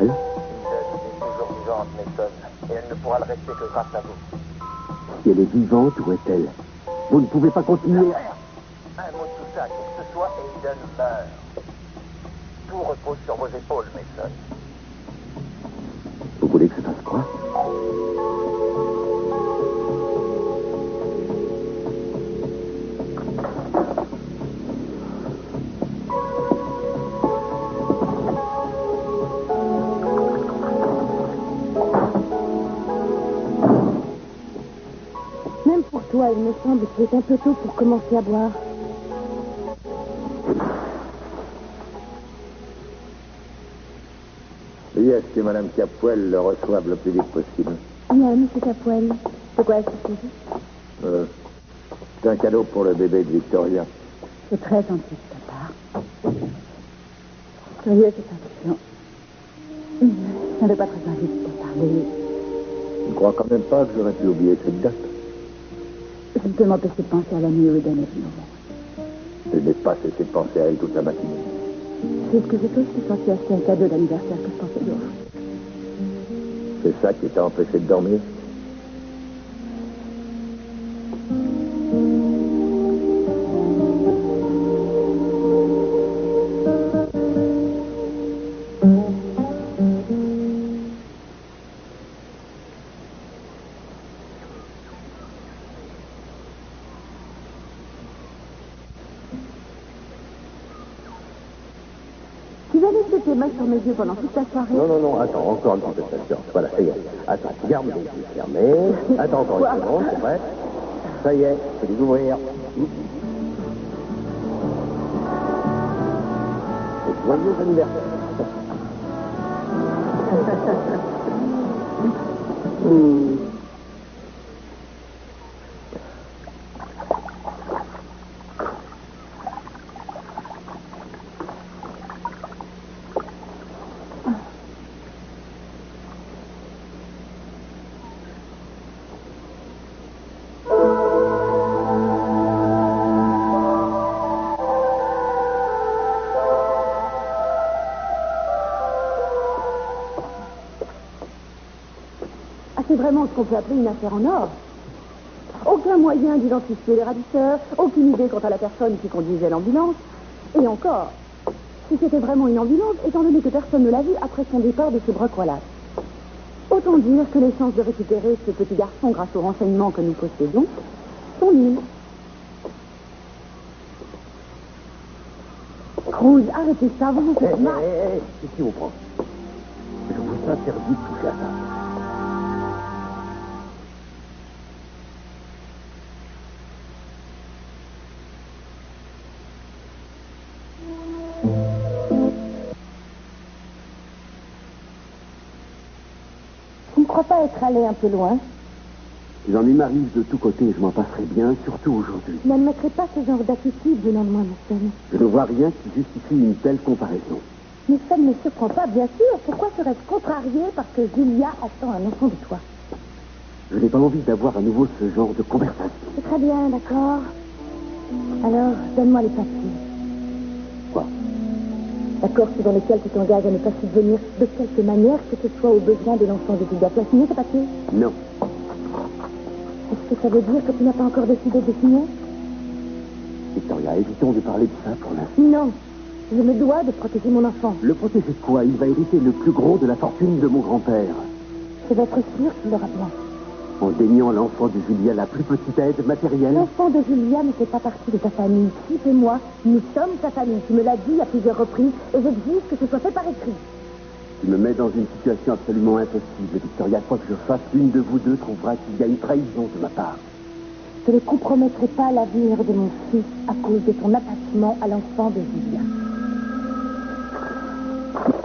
Capoel? Eden est toujours vivante, Mason, et elle ne pourra le rester que grâce à vous. Si elle est vivante, où est-elle? Vous ne pouvez pas continuer. Un mot de tout ça, qui que ce soit, et Eden meurt. Tout repose sur vos épaules, Mason. Vous voulez que je fasse quoi? Même pour toi, il me semble qu'il est un peu tôt pour commencer à boire. Oui, est-ce que Mme Capoel le reçoive le plus vite possible? Bien, monsieur Capoel. De quoi est-ce qu'il s'agit? C'est un cadeau pour le bébé de Victoria. C'est très gentil de ta part. Curieux, cette intuition. Je n'avais pas très envie de te parler. Je ne crois quand même pas que j'aurais pu oublier cette date. Je ne peux m'empêcher de penser à la nuit où Eden est venu au monde. Je n'ai pas cessé de penser à elle toute la matinée. C'est ce que j'ai fait, je suis sortie acheter un cadeau d'anniversaire que je pensais lui offrir. C'est ça qui t'a empêché de dormir? Tu vas laisser tes mains sur mes yeux pendant toute la soirée? Non, attends, encore une contestation. Voilà, ça y est. Attends, garde les yeux fermés. Attends encore une seconde, c'est prêt? Ça y est, je vais les ouvrir. Et joyeux anniversaire. C'est vraiment ce qu'on peut appeler une affaire en or. Aucun moyen d'identifier les ravisseurs, aucune idée quant à la personne qui conduisait l'ambulance. Et encore, si c'était vraiment une ambulance, étant donné que personne ne l'a vue après son départ de ce broc-rollage. Autant dire que les chances de récupérer ce petit garçon grâce aux renseignements que nous possédons sont nulles. Cruz, arrêtez ça, vous vous faites mal. Ici, vous prend. Je vous interdis de toucher à ça. Je ne crois pas être allé un peu loin. Les ennuis m'arrivent de tous côtés et je m'en passerai bien, surtout aujourd'hui. Je n'admettrai pas ce genre d'attitude venant de moi, Mason. Je ne vois rien qui justifie une telle comparaison. Mais ça ne me surprend pas, bien sûr. Pourquoi serais-je contrarié parce que Julia attend un enfant de toi? Je n'ai pas envie d'avoir à nouveau ce genre de conversation. C'est très bien, d'accord. Alors, donne-moi les papiers. Quoi? L'accord dans lequel tu t'engages à ne pas subvenir de quelque manière que ce soit aux besoins de l'enfant de Julia. Tu as signé ce papier? Non. Est-ce que ça veut dire que tu n'as pas encore décidé de signer? Victoria, évitons de parler de ça pour l'instant. Non. Je me dois de protéger mon enfant. Le protéger de quoi? Il va hériter le plus gros de la fortune de mon grand-père. Je vais être sûr qu'il l'aura bien. En déniant l'enfant de Julia la plus petite aide matérielle. L'enfant de Julia ne fait pas partie de ta famille. Philippe et moi, nous sommes ta famille. Tu me l'as dit à plusieurs reprises et j'exige que ce soit fait par écrit. Tu me mets dans une situation absolument impossible, Victoria. Quoi que je fasse, l'une de vous deux trouvera qu'il y a une trahison de ma part. Je ne compromettrai pas l'avenir de mon fils à cause de ton attachement à l'enfant de Julia.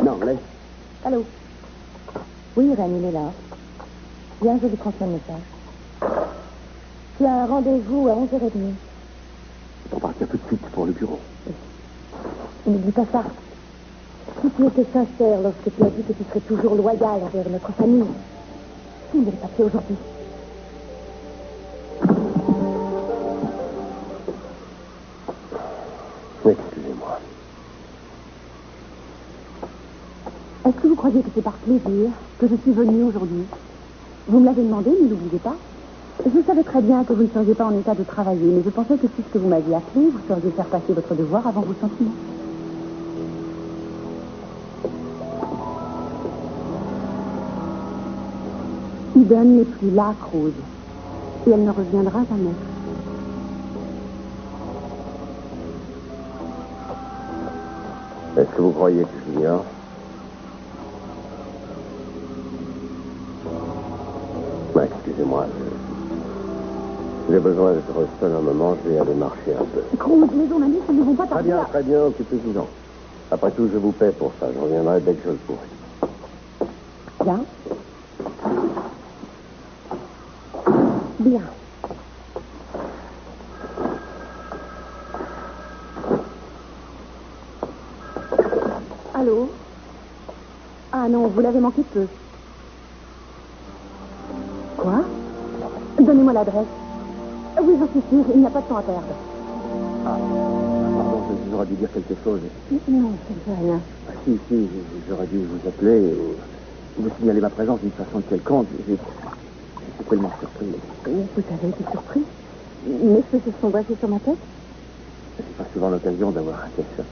Non, laisse. Allô? Oui, Irène, il est là. Bien, je lui transmets le message. Tu as un rendez-vous à 11h30. Je dois partir tout de suite pour le bureau. Et n'oublie pas ça. Si tu étais sincère lorsque tu as dit que tu serais toujours loyal envers notre famille, signe les papiers aujourd'hui. Excusez-moi. Est-ce que vous croyez que c'est par plaisir que je suis venue aujourd'hui? Vous me l'avez demandé, ne l'oubliez pas. Je savais très bien que vous ne seriez pas en état de travailler, mais je pensais que puisque vous m'aviez appelé, vous sauriez faire passer votre devoir avant vos sentiments. Eden n'est plus là, Cruz. Et elle ne reviendra jamais. Est-ce que vous croyez que j'ignore? Excusez-moi, j'ai besoin d'être seul un moment, je vais aller marcher un peu. Cruz, les journalistes ne vont pas tarder. Très bien, occupez-vous-en. Après tout, je vous paie pour ça, je reviendrai dès que je le pourrai. Bien. Bien. Allô? Ah non, vous l'avez manqué peu. Quoi? Donnez-moi l'adresse. Oui, j'en suis sûre, il n'y a pas de temps à perdre. Ah, pardon, j'aurais dû dire quelque chose. Non, ça ne fait rien. Ah, si, j'aurais dû vous appeler et vous signaler ma présence d'une façon quelconque. J'étais tellement surpris. Vous avez été surpris? Mes cheveux se sont brassés sur ma tête? Je n'ai pas souvent l'occasion d'avoir un tel choc.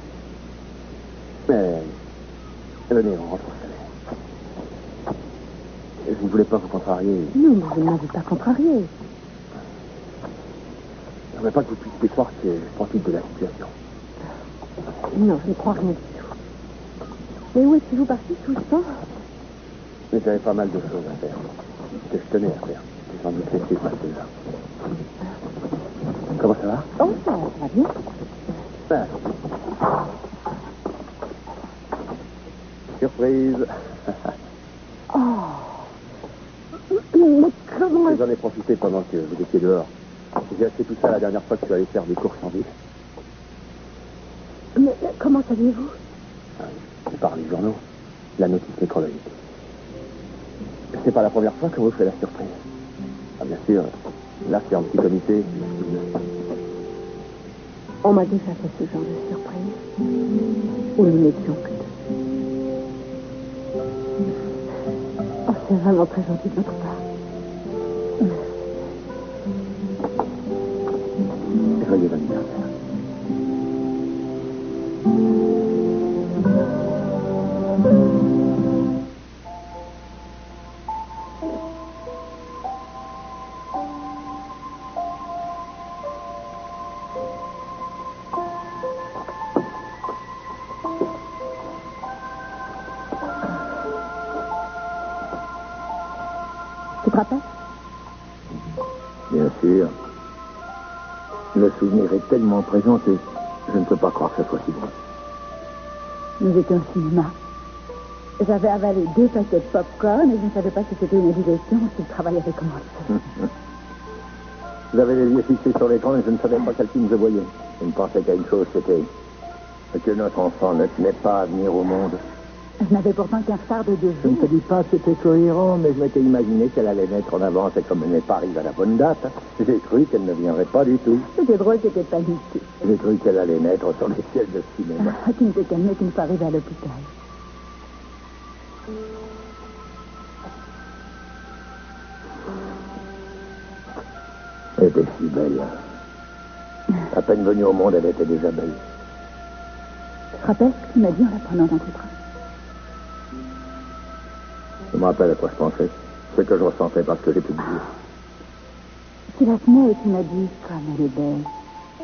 Mais, venez, on rentre au salon. Je ne voulais pas vous contrarier. Non, mais vous ne m'avez pas contrarié. Je ne voudrais pas que vous puissiez croire que je profite de la situation. Non, je ne crois rien du tout. Mais où êtes-vous parti tout ce temps? Mais j'avais pas mal de choses à faire. Que je tenais à faire. J'ai sans doute laissé passer là. Comment ça va? Oh, ça va bien. Ah. Surprise. Oh. Mais comment... J'en ai profité pendant que vous étiez dehors. J'ai acheté tout ça la dernière fois que je suis allé faire des courses en ville. Mais comment saviez-vous? Par les journaux. La notice nécrologique. C'est pas la première fois qu'on vous fait la surprise. Ah, bien sûr. Là, c'est en petit comité. On m'a déjà fait ce genre de surprise. Où nous n'étions que deux. Oh, c'est vraiment très gentil de votre part. Joyeux anniversaire. Tu te rappelles? Bien sûr. Le souvenir est tellement présent que je ne peux pas croire que ce soit si loin. Nous étions au cinéma. J'avais avalé 2 paquets de popcorn et je ne savais pas si c'était une indigestion ou si le travail avait commencé. Vous avez les yeux fixés sur l'écran et je ne savais pas quel film je voyais. Je ne pensais qu'à une chose, c'était que notre enfant ne tenait pas à venir au monde. Je n'avais pourtant qu'un retard de 2 Je ne jours. te dis pas que c'était cohérent, mais je m'étais imaginé qu'elle allait naître en avance et comme elle n'est pas arrivée à la bonne date, j'ai cru qu'elle ne viendrait pas du tout. C'était drôle, c'était paniqué. J'ai cru qu'elle allait naître sur les sièges de cinéma. Ah, tu ne t'es calmé qu'une fois arrivé à l'hôpital. Elle était si belle. À peine venue au monde, elle était déjà belle. Tu te rappelles ce que tu m'as dit en la prenant dans tes bras? Je me rappelle à quoi je pensais. Ce que je ressentais parce que j'ai pu le dire. Tu la tenais et tu m'as dit comme elle est belle.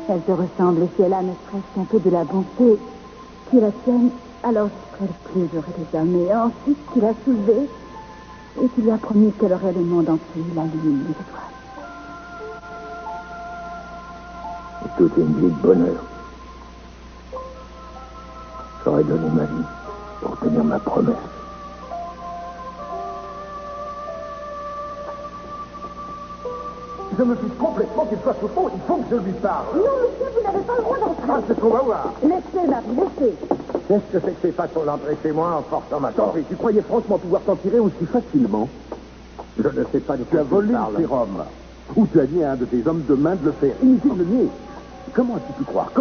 Elle te ressemble et si elle a ne serait-ce qu'un peu de la bonté qui la tienne, alors je serais le plus heureux des hommes. Et ensuite, tu l'as soulevée et tu lui as promis qu'elle aurait le monde entier, la lune, les étoiles. Et toute une vie de bonheur. J'aurais donné ma vie pour tenir ma promesse. Je me fiche complètement qu'il soit sous fond. Il faut que je lui parle. Non, monsieur, vous n'avez pas le droit d'entrer. Ah, c'est ce qu'on va voir. Laissez, Marie, laissez. Qu'est-ce que c'est que ces façons d'entrer chez moi en forçant ma porte? Tu croyais franchement pouvoir t'en tirer aussi facilement? Je ne sais pas de Tu quoi as volé tu le parles. sérum. Ou tu as dit à un de tes hommes de main de le faire. Inutile de le nier. Comment as-tu pu croire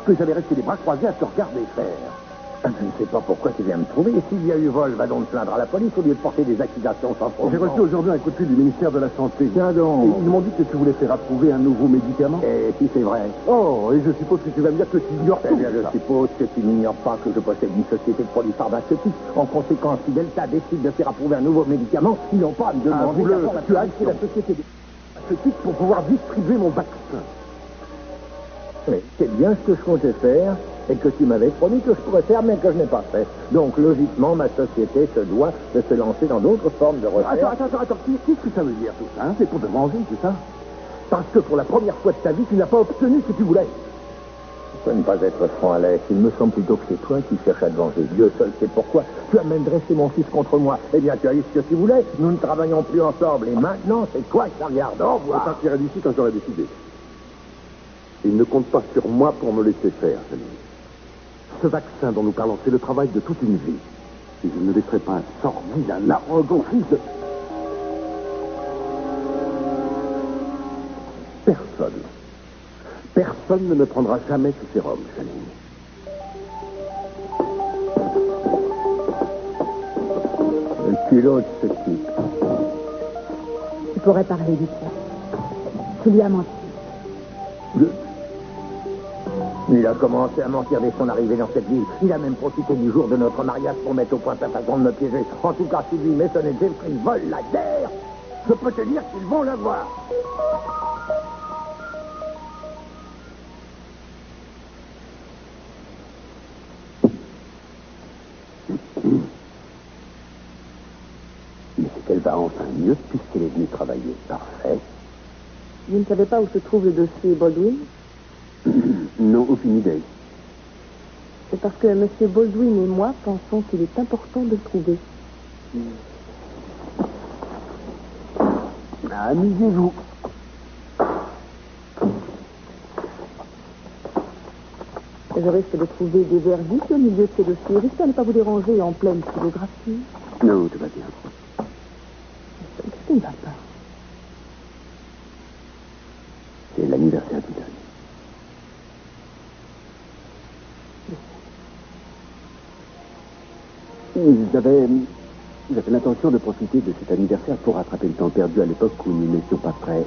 que j'allais rester les bras croisés à te regarder faire? Je ne sais pas pourquoi tu viens me trouver. S'il y a eu vol, va donc te plaindre à la police au lieu de porter des accusations sans fondement. J'ai reçu aujourd'hui un coup de fil du ministère de la Santé. Tiens donc. Et ils m'ont dit que tu voulais faire approuver un nouveau médicament. Et si c'est vrai. Oh, et je suppose que tu vas me dire que tu ignores Eh tout bien, je ça. suppose que tu n'ignores pas que je possède une société de produits pharmaceutiques. En conséquence, si Delta décide de faire approuver un nouveau médicament, ils n'ont pas à me demander d'avoir la tu as acheté permission. la société des pharmaceutiques pour pouvoir distribuer mon vaccin. Oui, c'est bien ce que je comptais faire et que tu m'avais promis que je pourrais faire, mais que je n'ai pas fait. Donc, logiquement, ma société se doit de se lancer dans d'autres formes de recherche. Attends, qu'est-ce que ça veut dire tout ça, hein? C'est pour te venger, c'est ça? Parce que pour la première fois de ta vie, tu n'as pas obtenu ce que tu voulais. Je peux ne pas être franc, Alex. Il me semble plutôt que c'est toi qui cherches à te venger. Dieu seul sait pourquoi. Tu as même dressé mon fils contre moi. Eh bien, tu as eu ce que tu voulais. Nous ne travaillons plus ensemble. Et maintenant, c'est toi qui regardes. Au Je revoir. partirai d'ici quand j'aurai décidé. Il ne compte pas sur moi pour me laisser faire, Salim. Ce vaccin dont nous parlons, c'est le travail de toute une vie. Et je ne laisserai pas un sordide, un arrogant fils de... Personne ne me prendra jamais ce sérum, Salim. Le culot de ce type. Tu pourrais parler du tien. Tu lui as menti. Il a commencé à mentir dès son arrivée dans cette ville. Il a même profité du jour de notre mariage pour mettre au point sa façon de me piéger. En tout cas, si lui, Mason et Jeffrey volent la guerre, je peux te dire qu'ils vont l'avoir. Mais c'est qu'elle va enfin mieux puisqu'elle est venue travailler. Parfait. Vous ne savez pas où se trouve le dossier Baldwin? Non, aucune idée. C'est parce que M. Baldwin et moi pensons qu'il est important de le trouver. Amusez-vous. Je risque de trouver des verdicts au milieu de ces dossiers. J'espère ne pas vous déranger en pleine stylographie. Non, tout va bien. Qu'est-ce qui ne va pas? C'est l'anniversaire d'Iden. J'avais l'intention de profiter de cet anniversaire pour rattraper le temps perdu à l'époque où nous n'étions pas très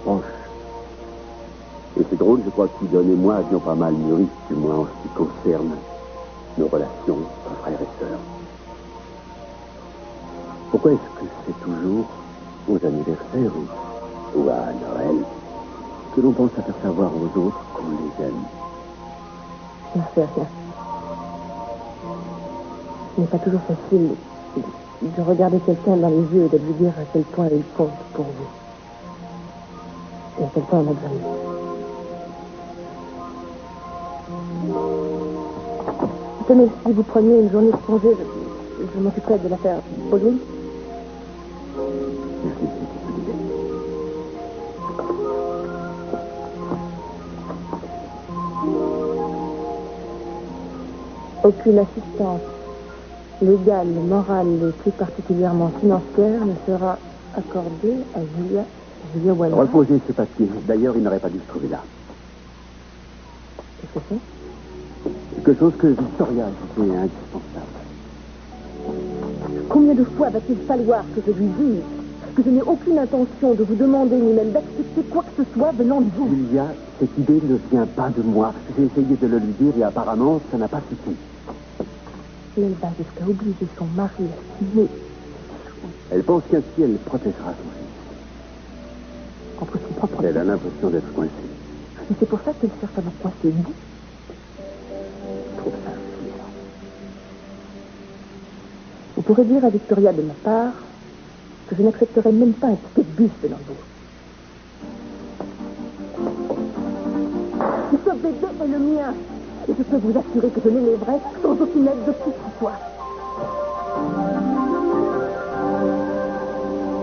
proches. Et c'est drôle, je crois qu'Iden et moi avions pas mal mûri, du moins en ce qui concerne nos relations entre frères et sœurs. Pourquoi est-ce que c'est toujours aux anniversaires ou à Noël que l'on pense à faire savoir aux autres qu'on les aime? Je ne sais rien. Ce n'est pas toujours facile de regarder quelqu'un dans les yeux et de lui dire à quel point il compte pour vous. Et à quel point on a besoin de lui. Tenez, si vous preniez une journée de congé, je m'occuperai de l'affaire Baldwin. Merci, c'est une bonne idée. Aucune assistance légale, morale et plus particulièrement financière ne sera accordée à Julia Walker. Reposez ce papier. D'ailleurs, il n'aurait pas dû se trouver là. Qu'est-ce que c'est? Quelque chose que Victoria a jugé indispensable. Combien de fois va-t-il falloir que je lui dise que je n'ai aucune intention de vous demander ni même d'accepter quoi que ce soit venant de vous? Julia, cette idée ne vient pas de moi. J'ai essayé de le lui dire et apparemment, ça n'a pas suffi. Elle va jusqu'à obliger son mari à signer Elle pense qu'ainsi elle protégera son fils. contre son propre Elle a l'impression d'être coincée. Et c'est pour ça qu'elle cherche à vous coincer vous. Je trouve ça insultant. Vous pourrez dire à Victoria de ma part que je n'accepterai même pas un ticket de bus venant de vous. Ce bébé est le mien. Et je peux vous assurer que je l'élèverai sans aucune aide de qui que ce soit.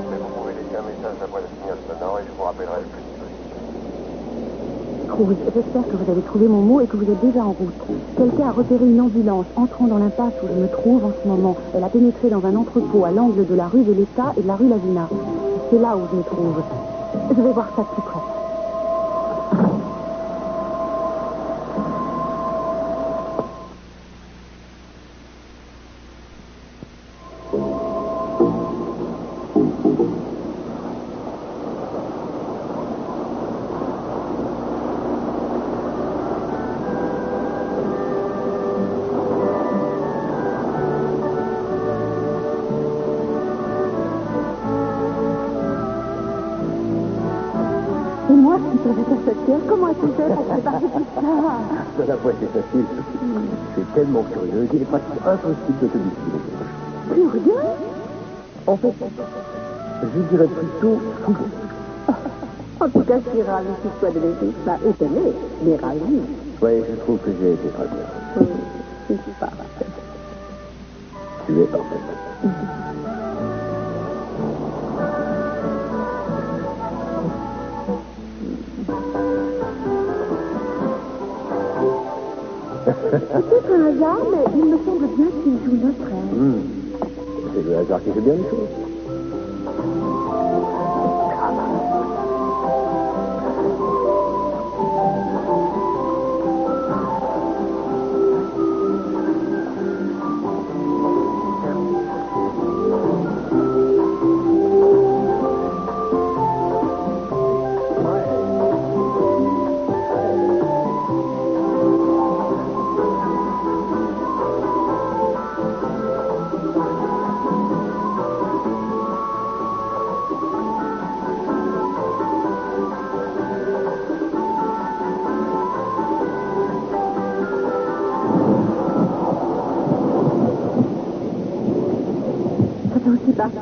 Mais vous pouvez laisser un message après le signal sonore et je vous rappellerai le plus vite possible. Cruz, j'espère que vous avez trouvé mon mot et que vous êtes déjà en route. Quelqu'un a repéré une ambulance entrant dans l'impasse où je me trouve en ce moment. Elle a pénétré dans un entrepôt à l'angle de la rue Véleta et de la rue Lavina. C'est là où je me trouve. Je vais voir ça de plus près. tu fais pour préparer tout ça? De la fois, c'est facile. Je suis tellement curieux qu'il est presque impossible de te décider. Curieux? En fait, je dirais plutôt fou. En tout cas, je suis ravie que tu sois de l'été. Bah, étonnée, mais ravie. Oui, je trouve que j'ai été très bien. Je suis parfaite. Tu es parfaite. C'est un hasard, mais il me semble bien qu'il joue notre air. C'est le hasard qui fait bien les choses. C'est aussi parti.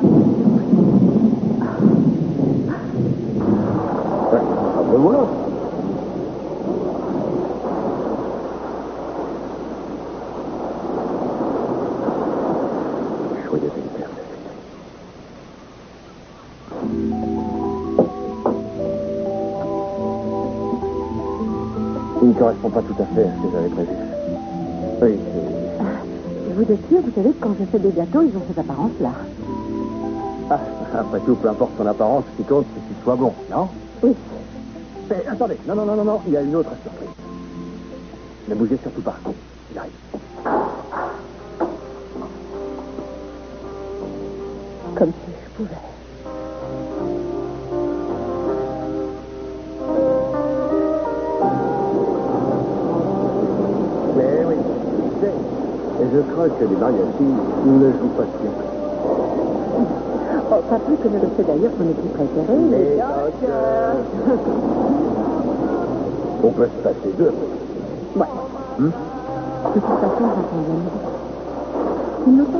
Ben voilà. Joyeux anniversaire. Il ne correspond pas tout à fait à ce que j'avais prévu. Oui, Vous êtes sûr, vous savez que quand je fais des gâteaux, ils ont cette apparence-là. après tout, peu importe son apparence, ce qui compte, c'est qu'il soit bon, non? Oui. Mais attendez, non, il y a une autre surprise. Ne bougez surtout pas. Il arrive. Comme si je pouvais. Mais oui, je sais. Et je crois que les mariachis ne jouent pas si bien. Oh, pas plus que ne le fait d'ailleurs son équipe préférée, les Dodgers. On peut se passer d'eux. Ouais. De toute façon, j'entends bien. Il ne pas?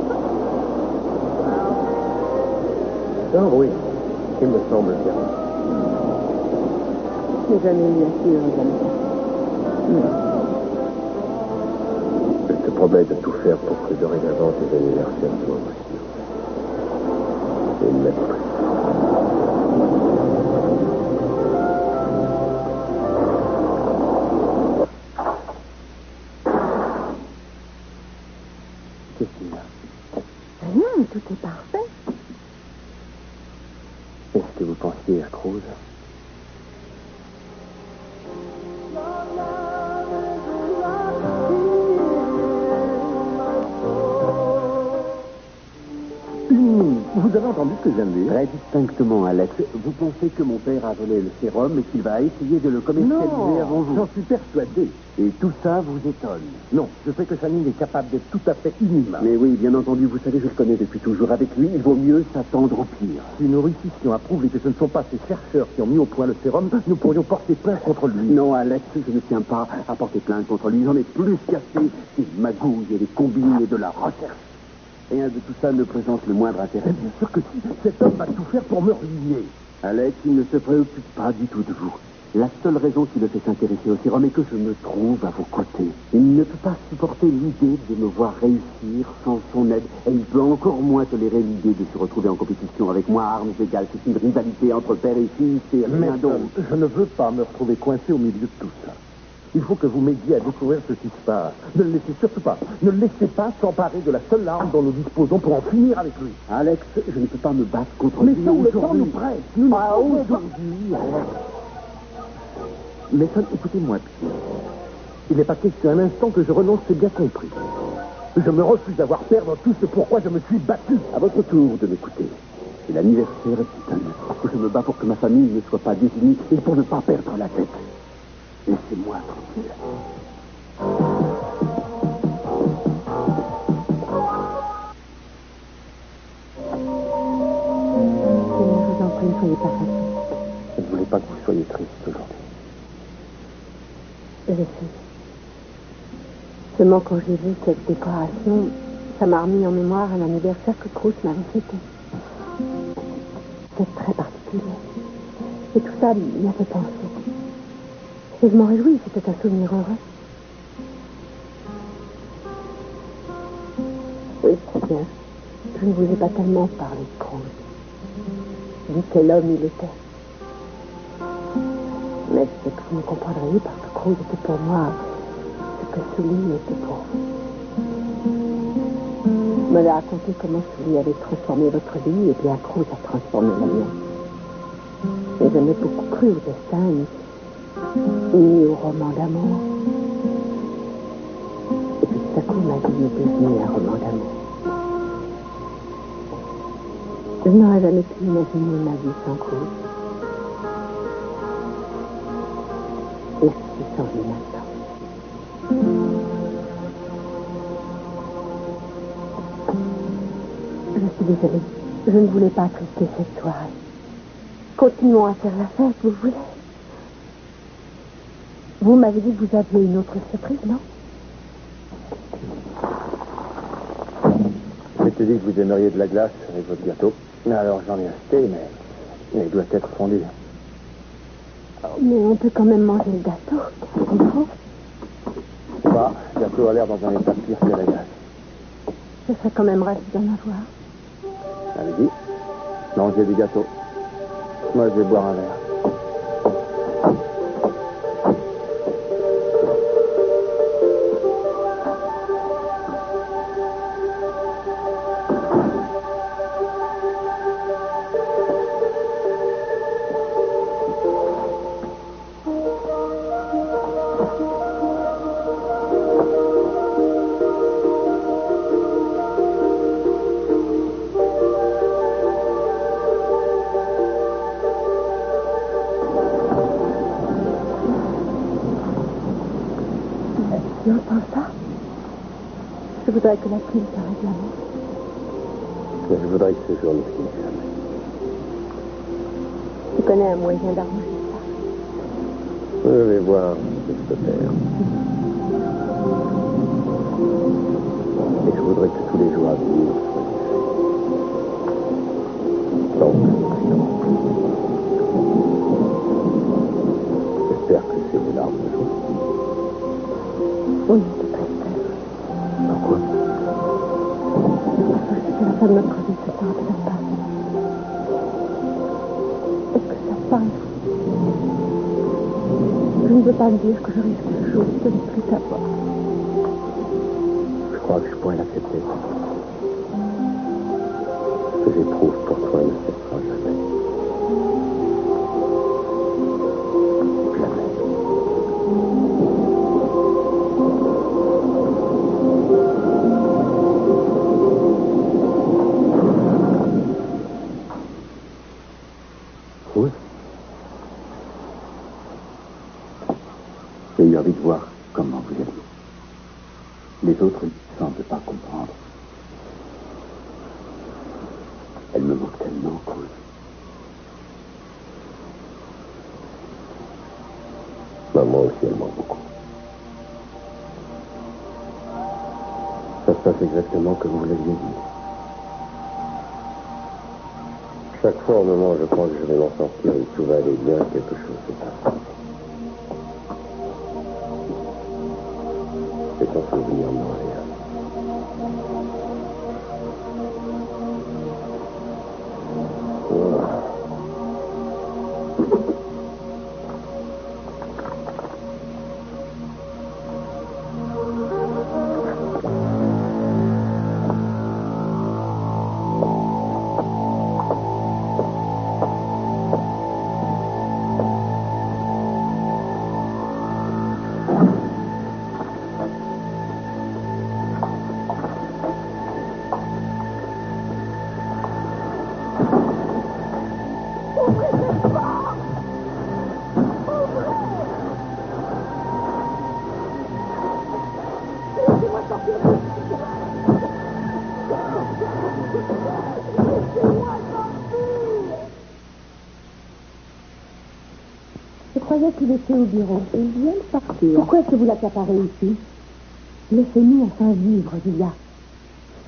Ah oui, il me semble bien. Je n'ai jamais eu assez heureusement. Je te promets de tout faire pour que dorénavant tes anniversaires soient aussi. Et même plus. Qu'est-ce qu'il y a? Rien, tout est parfait. Est-ce que vous pensiez à Cruz? Vous avez entendu ce que je viens de dire? Très distinctement, Alex. Vous pensez que mon père a volé le sérum et qu'il va essayer de le commercialiser avant vous? J'en suis persuadé. Et tout ça vous étonne? Non, je sais que Channing est capable d'être tout à fait inhumain. Mais oui, bien entendu, vous savez, je le connais depuis toujours. Avec lui, il vaut mieux s'attendre au pire. Si nous réussissions à prouver que ce ne sont pas ces chercheurs qui ont mis au point le sérum, nous pourrions porter plainte contre lui. Non, Alex, je ne tiens pas à porter plainte contre lui. J'en ai plus qu'assez des magouilles et des combines et de la recherche. Rien de tout ça ne présente le moindre intérêt. Bien sûr que si, cet homme va tout faire pour me ruiner. Alex, il ne se préoccupe pas du tout de vous. La seule raison qui le fait s'intéresser au sérum est que je me trouve à vos côtés. Il ne peut pas supporter l'idée de me voir réussir sans son aide. Et il peut encore moins tolérer l'idée de se retrouver en compétition avec moi à armes égales. C'est une rivalité entre père et fils et rien d'autre. Je ne veux pas me retrouver coincé au milieu de tout ça. Il faut que vous m'aidiez à découvrir ce qui se passe. Ne le laissez surtout pas. Ne le laissez pas s'emparer de la seule arme dont nous disposons pour en finir avec lui. Alex, je ne peux pas me battre contre Mais lui ça, le temps aujourd'hui. nous presse. Nous Pas ne pouvons pas. aujourd'hui. Mais ça, écoutez-moi bien. Il n'est pas question un instant que je renonce, c'est bien compris. Je me refuse d'avoir perdre tout ce pourquoi je me suis battu. À votre tour de m'écouter. C'est l'anniversaire d'Ethan. Je me bats pour que ma famille ne soit pas désunie et pour ne pas perdre la tête. Laissez-moi tranquille. Je vous en prie, ne soyez pas fatigué. Je ne voulais pas que vous soyez triste aujourd'hui. je suis. Seulement quand j'ai vu cette décoration, ça m'a remis en mémoire un anniversaire que Krauss m'avait fêté. C'est très particulier. Et tout ça m'y a fait penser. Et je m'en réjouis, c'était un souvenir heureux. Oui, très bien. Je ne vous ai pas tellement parlé de Krauss. Dit quel homme il était. Mais je sais que vous me comprendriez parce que Krauss était pour moi ce que Sully était pour vous. Vous m'avez raconté comment Sully avait transformé votre vie et bien Krauss a transformé la mienne. J'ai jamais beaucoup cru au destin ni au roman d'amour. Et puis tout à coup, ma vie est devenue un roman d'amour. Je n'aurais jamais pu imaginer ma vie sans Krauss. Et je suis sans lui maintenant. Je suis désolée. Je ne voulais pas attrister cette soirée. Continuons à faire la fête, vous voulez? Vous m'avez dit que vous aviez une autre surprise, non? Je t'ai dit que vous aimeriez de la glace avec votre gâteau. Alors j'en ai acheté, mais il doit être fondu. Mais on peut quand même manger le gâteau, tu comprends? Bah, le gâteau a l'air dans un état pire que la glace. Je serais quand même ravie d'en avoir. Allez-y, mangez du gâteau. Moi, je vais boire un verre. Tu entends ça? Je voudrais que la pluie s'arrête là-bas. Mais je voudrais que ce jour ne finisse jamais. Tu connais un moyen d'arranger ça? Je vais voir ce que je peux faire. Et je voudrais que tous les jours à venir soient différents. Donc, j'espère que c'est des larmes de joie. Oui, de tristesse. Pourquoi? Parce que c'est la fin de notre vie, ce soir de la part. Est-ce que ça te parle? Je ne veux pas me dire que je risque le jour de ne plus t'avoir. Je crois que je pourrais l'accepter. Ce que j'éprouve pour toi ne cessera jamais. Jamais. Oui. J'ai eu envie de voir comment vous allez. Les autres ne semblent pas comprendre. Elle me manque tellement, Krauss. Moi aussi, elle manque beaucoup. Ça se passe exactement comme vous l'aviez dit. Chaque fois, au moment où je pense que je vais m'en sortir et que tout va aller bien, quelque chose se passe. C'est ton souvenir me revient. Je croyais qu'il était au bureau. Il vient de partir. partir. Pourquoi est-ce que vous l'accaparez ici? Laissez-nous enfin vivre, Julia.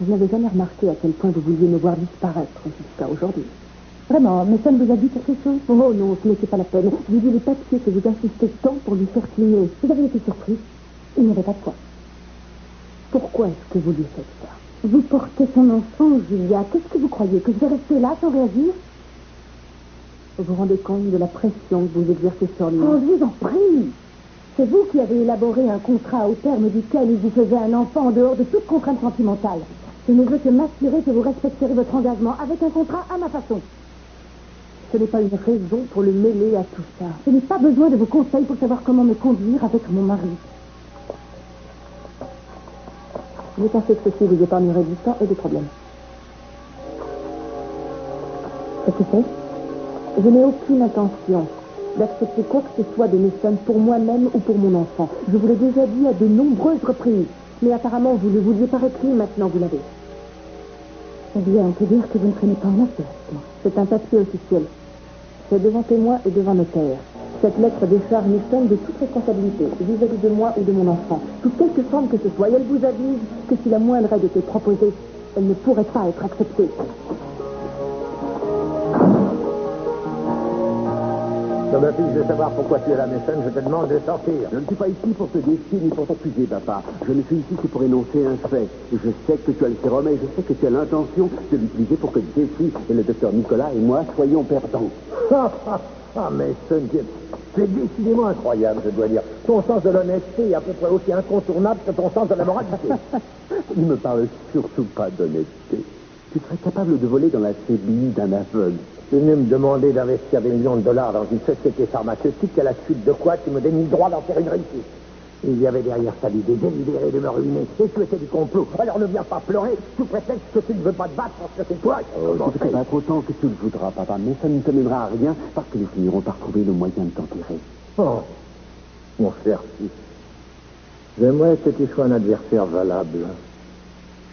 Je n'avais jamais remarqué à quel point vous vouliez me voir disparaître jusqu'à aujourd'hui. Vraiment, mais ça ne vous a dit quelque chose? Oh non, ce n'était pas la peine. J'ai vu les papiers que vous insistez tant pour lui faire signer. Vous avez été surpris. Il n'y avait pas de quoi. Pourquoi est-ce que vous lui faites ça? Vous portez son enfant, Julia. Qu'est-ce que vous croyez? Que je vais rester là sans réagir? Vous vous rendez compte de la pression que vous exercez sur lui? Oh, je vous en prie. C'est vous qui avez élaboré un contrat au terme duquel il vous faisait un enfant en dehors de toute contrainte sentimentale. Je ne veux que m'assurer que vous respecterez votre engagement avec un contrat à ma façon. Ce n'est pas une raison pour le mêler à tout ça. Je n'ai pas besoin de vos conseils pour savoir comment me conduire avec mon mari. J'ai pensé que ceci vous épargnerait du temps et des problèmes. Et tu sais, je n'ai aucune intention d'accepter quoi que ce soit de Mason pour moi-même ou pour mon enfant. Je vous l'ai déjà dit à de nombreuses reprises. Mais apparemment, vous ne vouliez pas écrit, maintenant vous l'avez. Eh bien, on peut dire que vous ne traînez pas en affaire. C'est un papier officiel. C'est devant témoin et devant notaire. Cette lettre décharge Mason de toute responsabilité vis-à-vis de moi ou de mon enfant, sous quelque forme que ce soit. Et elle vous avise que si la moindre aide était proposée, elle ne pourrait pas être acceptée. Comme un fils de savoir pourquoi tu es là, Mason, je te demande de sortir. Je ne suis pas ici pour te défier ni pour t'accuser, papa. Je ne suis ici que pour énoncer un fait. Je sais que tu as le sérum et je sais que tu as l'intention de l'utiliser pour que Jeffrey et le docteur Nicolas et moi soyons perdants. Ah, Mason, c'est décidément incroyable, je dois dire. Ton sens de l'honnêteté est à peu près aussi incontournable que ton sens de la moralité. Ne me parle surtout pas d'honnêteté. Tu serais capable de voler dans la sébille d'un aveugle. Tu es venu me demander d'investir des millions de dollars dans une société pharmaceutique à la suite de quoi tu me dénies le droit d'en faire une réussite. Il y avait derrière ça l'idée délibérée de me ruiner. Et tu étais du complot. Alors ne viens pas pleurer sous prétexte que tu ne veux pas te battre parce que c'est toi qui as commencé. Je te battre autant que tu le voudras, papa, mais ça ne te mènera à rien parce que nous finirons par trouver le moyen de t'enterrer. Oh, mon cher fils, j'aimerais que tu sois un adversaire valable.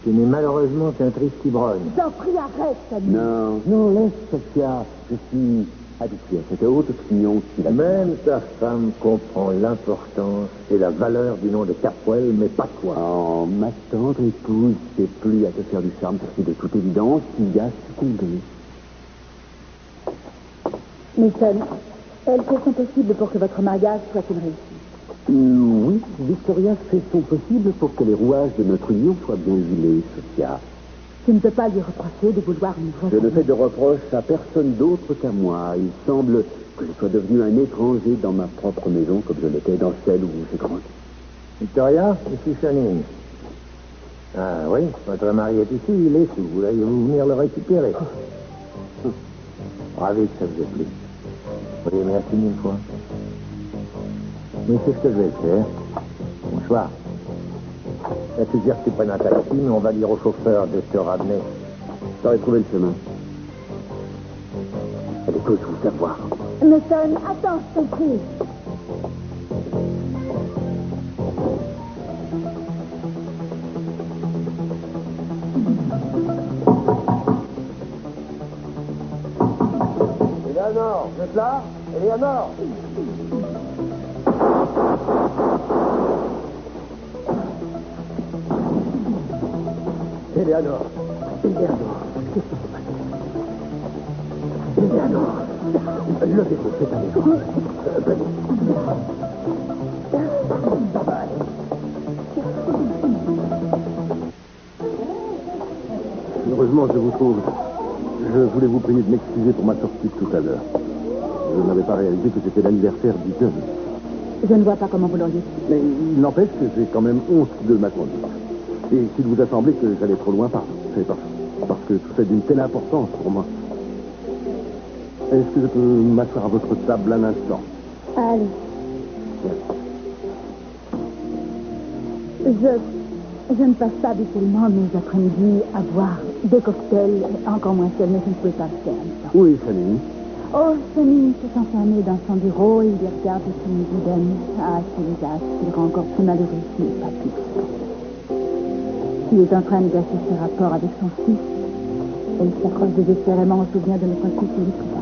Tu n'es malheureusement qu'un triste ivrogne. J'en prie, arrête, Samy. Non, laisse, Sophia. Je suis habitué à cette haute opinion qui la... Même ta femme comprend l'importance et la valeur du nom de Capwell, mais pas toi. Oh, ma tendre épouse, c'est plus à te faire du charme parce que de toute évidence, il y a succombé. Mason, elle fait son possible pour que votre mariage soit une réussite. Oui, Victoria fait son possible pour que les rouages de notre union soient bien huilés, Sophia. Je ne peux pas lui reprocher de vouloir une vraie... Je ne fais de reproche à personne d'autre qu'à moi. Il semble que je sois devenu un étranger dans ma propre maison, comme je l'étais dans celle où j'ai grandi. Victoria, ici Channing. Ah oui, votre mari est ici, il est sous. Voulez-vous venir le récupérer? Ravi que ça vous ait plu. Oui, merci 1000 fois. Mais c'est ce que je vais faire. Bonsoir. Elle suggère que tu prennes un taxi, mais on va dire au chauffeur de te ramener. J'aurais trouvé le chemin. Elle est cause vous savoir. Mason, attends, je t'en prie. Eleanor, vous êtes là? Eleanor! Eleanor, qu'est-ce qui s'est passé? Eleanor, levez-vous, c'est un effort. Venez. Heureusement, je vous trouve. Je voulais vous prier de m'excuser pour ma sortie de tout à l'heure. Je n'avais pas réalisé que c'était l'anniversaire du jeune. Je ne vois pas comment vous l'auriez. Mais il n'empêche que j'ai quand même honte de ma conduite. Et s'il vous a semblé que j'allais trop loin, pardon. C'est parce que tout est d'une telle importance pour moi. Est-ce que je peux m'asseoir à votre table un instant? Allez. Je ne passe pas habituellement mes après-midi à boire des cocktails, encore moins seul, mais je ne pouvais pas le faire. Oui, Fanny. Oh, Samy s'est enfermé dans son bureau et il regarde son Eden. Ah, ce visage, il rend encore plus malheureux, mais pas plus. Il est en train de gâcher ses rapports avec son fils. Elle s'accroche désespérément au souvenir de notre couple plus tard.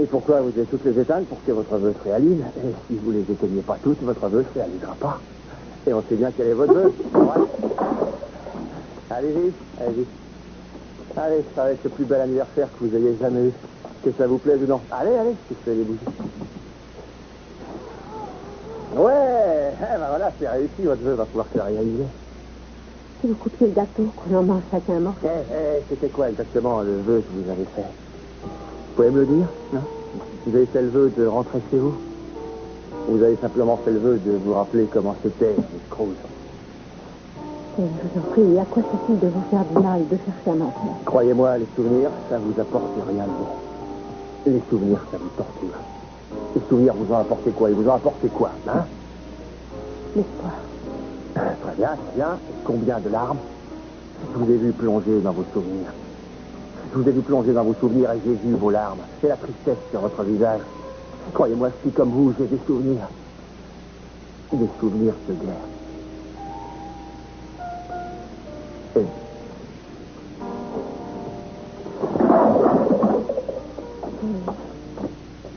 Et pourquoi vous devez toutes les éteindre pour que votre vœu se réalise? Et si vous les éteignez pas toutes, votre vœu se réalisera pas. Et on sait bien quel est votre vœu. Ouais. Allez-y, allez-y. Allez, ça va être le plus bel anniversaire que vous ayez jamais eu. Que ça vous plaise ou non? Allez, allez, je fais les bougies. Ouais, ben voilà, c'est réussi, votre vœu va pouvoir se réaliser. Si vous coupiez le gâteau, qu'on en mange chacun un morceau. C'était quoi exactement le vœu que vous avez fait? Vous pouvez me le dire? Non? Vous avez fait le vœu de rentrer chez vous? Vous avez simplement fait le vœu de vous rappeler comment c'était, Miss Cruz? Je vous en prie, à quoi ça-t-il de vous faire du mal, de chercher à mentir? Croyez-moi, les souvenirs, ça vous apporte rien de bon. Les souvenirs, ça vous torture. Les souvenirs vous ont apporté quoi? Ils vous ont apporté quoi, hein? L'espoir. Très bien, très bien. Et combien de larmes? Je vous ai vu plonger dans vos souvenirs. Je vous ai vu plonger dans vos souvenirs et j'ai vu vos larmes. C'est la tristesse sur votre visage. Croyez-moi, si comme vous, j'ai des souvenirs. Des souvenirs de guerre. Et...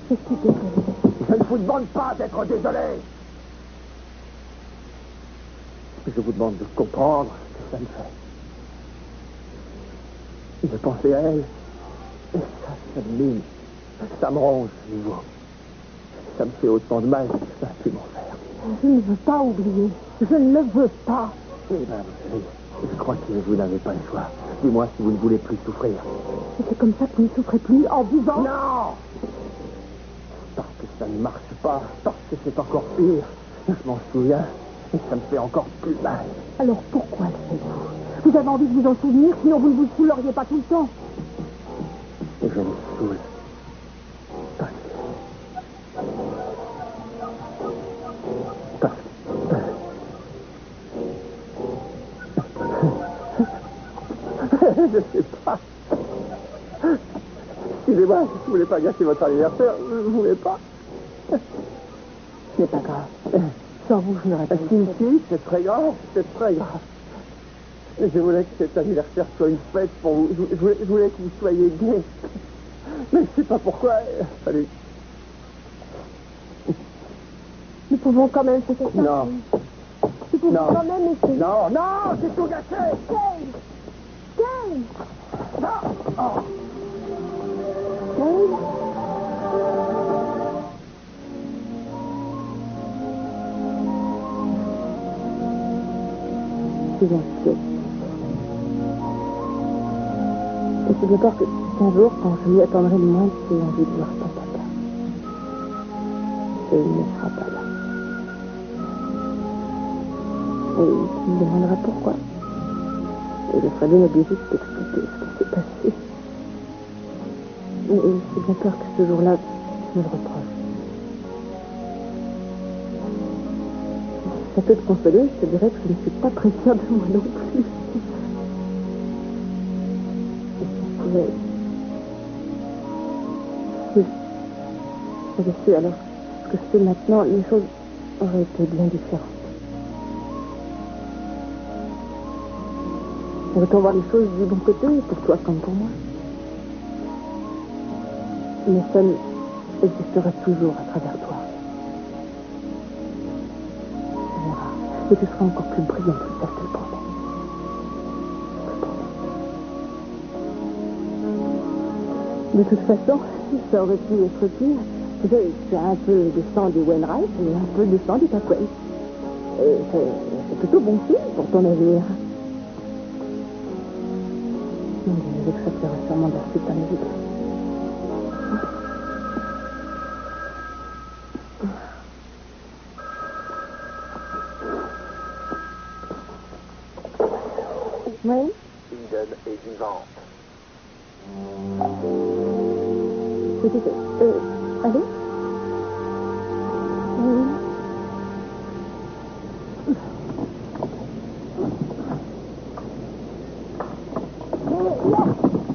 Je suis désolée. Je ne vous demande pas d'être désolé. Je vous demande de comprendre ce que ça me fait. De penser à elle. Et ça me mine. Ça me ronge à nouveau. Ça me fait autant de mal que ça a pu m'en faire. Je ne veux pas oublier. Je ne le veux pas. Eh bien, vous savez, je crois que vous n'avez pas le choix. Dis-moi si vous ne voulez plus souffrir. Et c'est comme ça que vous ne souffrez plus en vivant? Non! Parce que ça ne marche pas. Parce que c'est encore pire. Je m'en souviens. Et ça me fait encore plus mal. Alors pourquoi le faites-vous? Vous avez envie de vous en souvenir, sinon vous ne vous saouleriez pas tout le temps. Et je me saoule. Je sais pas. Excusez-moi, je ne voulais pas gâcher votre anniversaire. Je ne voulais pas. Ce n'est pas grave. Sans vous, je n'aurais pas Si, c'est très grave. C'est très grave. Je voulais que cet anniversaire soit une fête pour vous. Je voulais que vous soyez gais. Mais je ne sais pas pourquoi. Allez. Nous pouvons quand même fêter ça. Non. Nous pouvons Non. quand même essayer. Non, non, c'est tout gâché. Kane! Kane! Non. Oh. Kane? Je suis inquiète. Et c'est d'abord qu'un jour, quand je lui attendrai le moins, j'ai envie de voir ton papa. Et il ne sera pas là. Et tu me demanderas pourquoi. Et je serai bien obligée de t'expliquer ce qui s'est passé. Et j'ai bien peur que ce jour-là, tu me le reproches. Si ça peut te consoler, je te dirais que je ne suis pas très fière de moi non plus. Je sais, alors, ce que je fais maintenant, les choses auraient été bien différentes. Autant voir les choses du bon côté, pour toi comme pour moi. Mais seule existera toujours à travers toi. Tu verras. Et tu seras encore plus brillante que ça, je te le promets. De toute façon, ça aurait pu être pire. Tu sais, tu as un peu de sang du Wainwright et un peu de sang du Packwell. Et c'est plutôt bon signe pour ton avenir. On dirait que ça te fera sûrement de la suite dans les vides. Oui? Eden est vivante. Allô? Oui.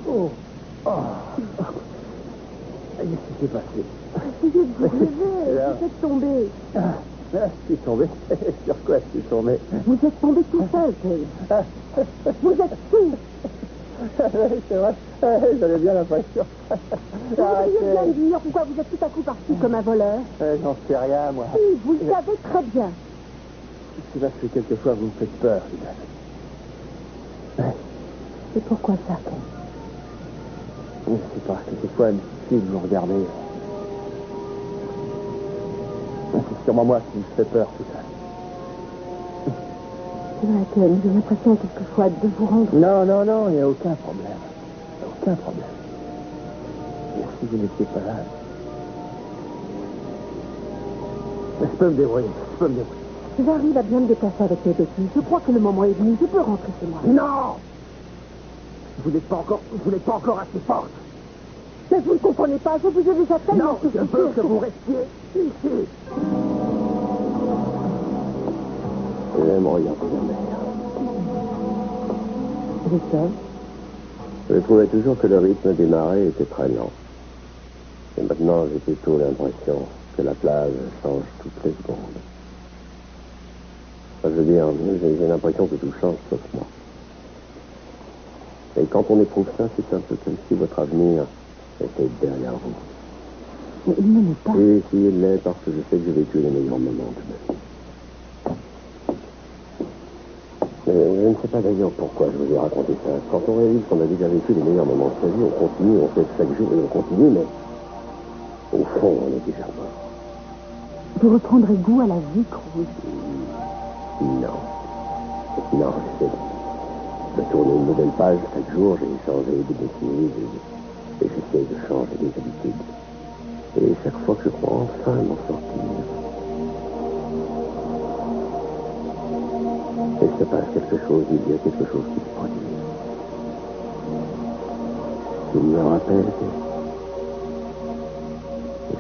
Oh. Oh. Qu'est-ce qui s'est passé? Essayez de vous lever, vous êtes tombé. Je suis tombé. Sur quoi je suis tombé? Vous êtes tombé tout seul, Kay. Vous êtes fou. C'est vrai, j'avais bien l'impression. Vous devriez bien me dire pourquoi vous êtes tout à coup parti comme un voleur. J'en sais rien, moi. Oui, vous le savez très bien. C'est parce que quelquefois vous me faites peur, Suzanne. Et pourquoi ça, Ken? C'est parce que quelquefois, il me suffit de vous regarder. C'est sûrement moi qui me fais peur, Suzanne. C'est vrai, Ken, j'ai l'impression quelquefois de vous rendre... Non, il n'y a aucun problème. Aucun problème. Et si vous n'étiez pas là... Mais je peux me débrouiller, J'arrive à bien me déplacer avec mes petits. Je crois que le moment est venu. Je peux rentrer chez moi. Non! Vous n'êtes pas encore assez forte. Mais vous ne comprenez pas. Je vous ai déjà tellement... Non, je veux que vous restiez ici. J'aime regarder la mer. Victor, Je trouvais toujours que le rythme des marées était très lent. Et maintenant, j'ai plutôt l'impression que la plage change toutes les secondes. Enfin, je veux dire, j'ai l'impression que tout change sauf moi. Et quand on éprouve ça, c'est un peu comme si votre avenir était derrière vous. mais il ne l'est pas. Et si il l'est, parce que je sais que j'ai vécu les meilleurs moments de ma vie. Je ne sais pas d'ailleurs pourquoi je vous ai raconté ça. Quand on réalise qu'on a déjà vécu les meilleurs moments de sa vie, on continue, on fait chaque jour et on continue, mais au fond, on est déjà mort. Vous reprendrez goût à la vie, Cruz. Non, j'essaie de tourner une nouvelle page chaque jour. J'ai changé de métier et j'essaie de changer des habitudes. Et chaque fois que je crois enfin m'en sortir, il se passe quelque chose, il y a quelque chose qui se produit. Il me rappelle que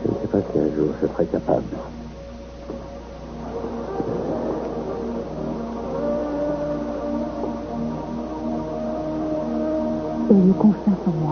je ne sais pas si un jour je serai capable. Ayez confiance en moi.